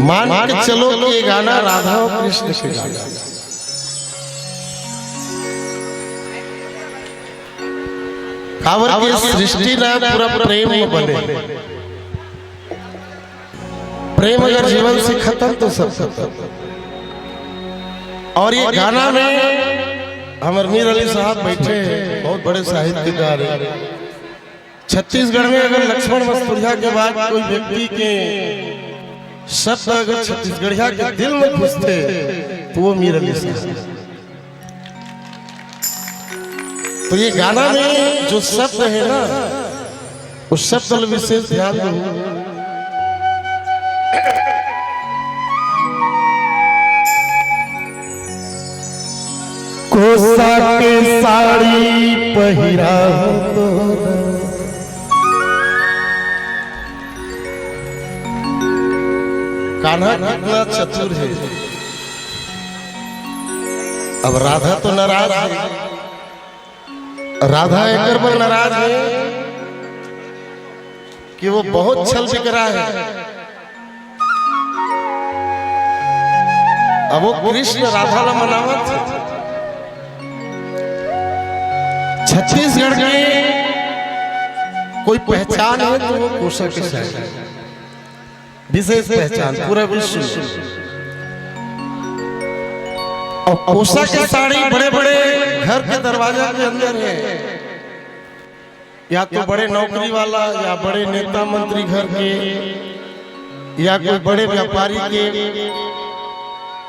मान के चलो कि ये गाना राधा और कृष्ण के गाना। कावर की सृष्टि ना पूरा प्रेम में बने। प्रेम अगर जीवन से खत्म तो सब खत्म। और ये गाना में हमारे मीर अली साहब बैठे हैं, बहुत बड़े साहित्यकार हैं। छत्तीसगढ़ में अगर लक्ष्मण मस्तुरिया के बाद कोई व्यक्ति के शब्द अगर छत्तीसगढ़िया के दिल में घुसते तो वो मीर अली साहब। तो ये गाना में जो शब्द है ना, उस शब्द पर विशेष ध्यान दो। कोसा के साड़ी पहिरा तो कान्हा कितना चतुर है। अब राधा तो नाराज है, राधा एक पर नाराज है कि वो बहुत छल बिकरा है। अब वो कृष्ण राधा ला मनावत। छत्तीसगढ़ की कोई पहचान है तो वो कोसा की साड़ी, विशेष पहचान पूरा विश्व। और कोसा की साड़ी बड़े बड़े घर के दरवाजा के अंदर है, या तो बड़े नौकरी वाला या बड़े नेता मंत्री घर के या कोई बड़े व्यापारी के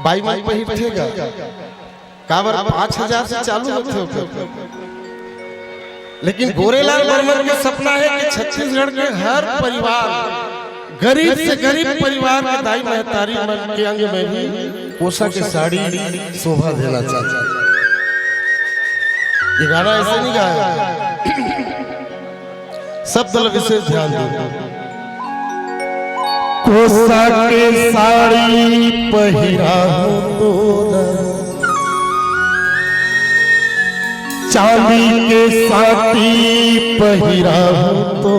बाई माई पहिरथेगा। कावर 5000 से चालू होते हो। लेकिन गोरेलाल बर्मन का सपना है कि छत्तीसगढ़ के हर परिवार, गरीब से गरीब परिवार के दाई महतारी मन के अंग में भी कोसा की साड़ी शोभा देना चाहता है। ये गाना ऐसे नहीं गाया, शब्द विशेष ध्यान दो। कोसा के साड़ी पहिरा तो चांदी के साड़ी पहिरा तो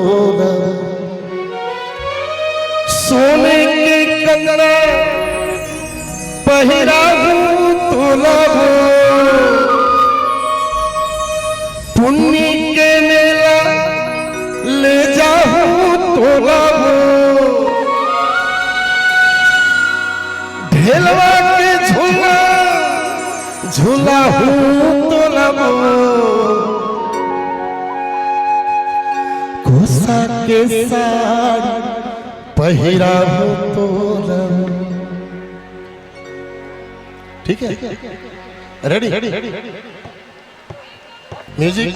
सोने के कंगना पहिरा तो पुण्य के मेला ले जाऊं तो ढेलवा के झूला झूला हूं तो कोसा के साड़ी पहिरा तो ठीक है। Ready music.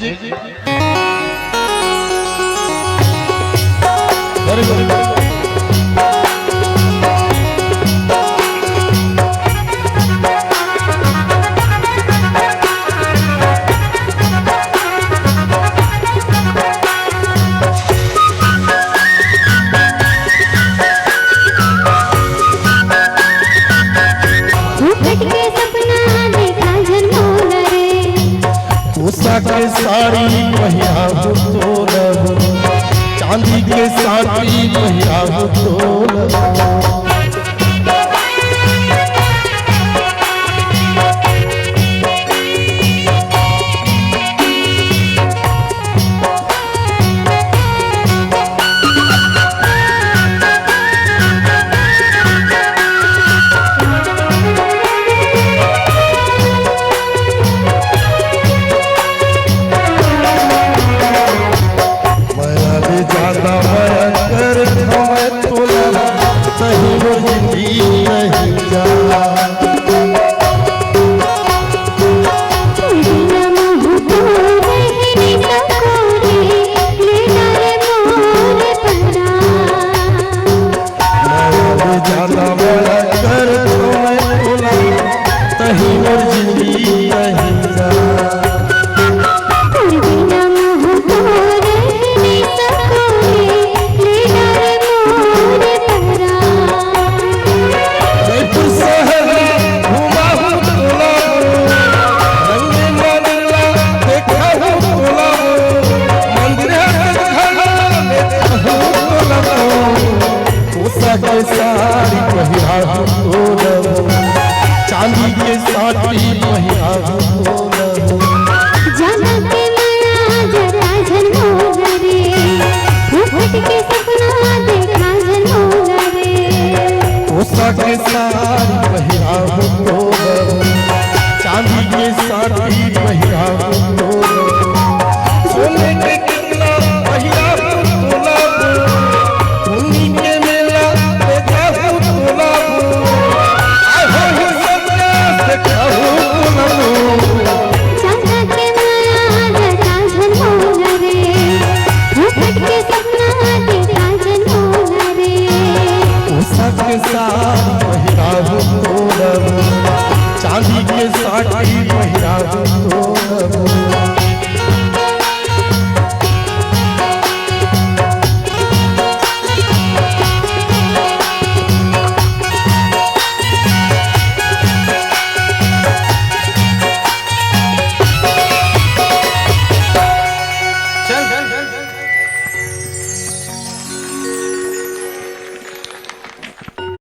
Very good. कोसा के साड़ी पहिरा तो चांदी के साड़ी पहिरा तो साड़ी पहिराहु तोरबो चांदी के साड़ी पहिराहु तोरबो जाना के माया जरा झनमोला रे फूट के सपना देखा झनमोला रे कोसा के साड़ी पहिराहु तोरबो चांदी के साड़ी पहिराहु तोरबो सोने के कितना पहिराहु तोरबो उन्हीं के मेला पे जाहु तोरबो आय हो ही सपना से कहू तोरबो जाना के माया जरा झनमोला रे फूट के सपना देखा झनमोला रे कोसा के साड़ी पहिराहु तोरबो चांदी के साड़ी पहिराहु तोरबो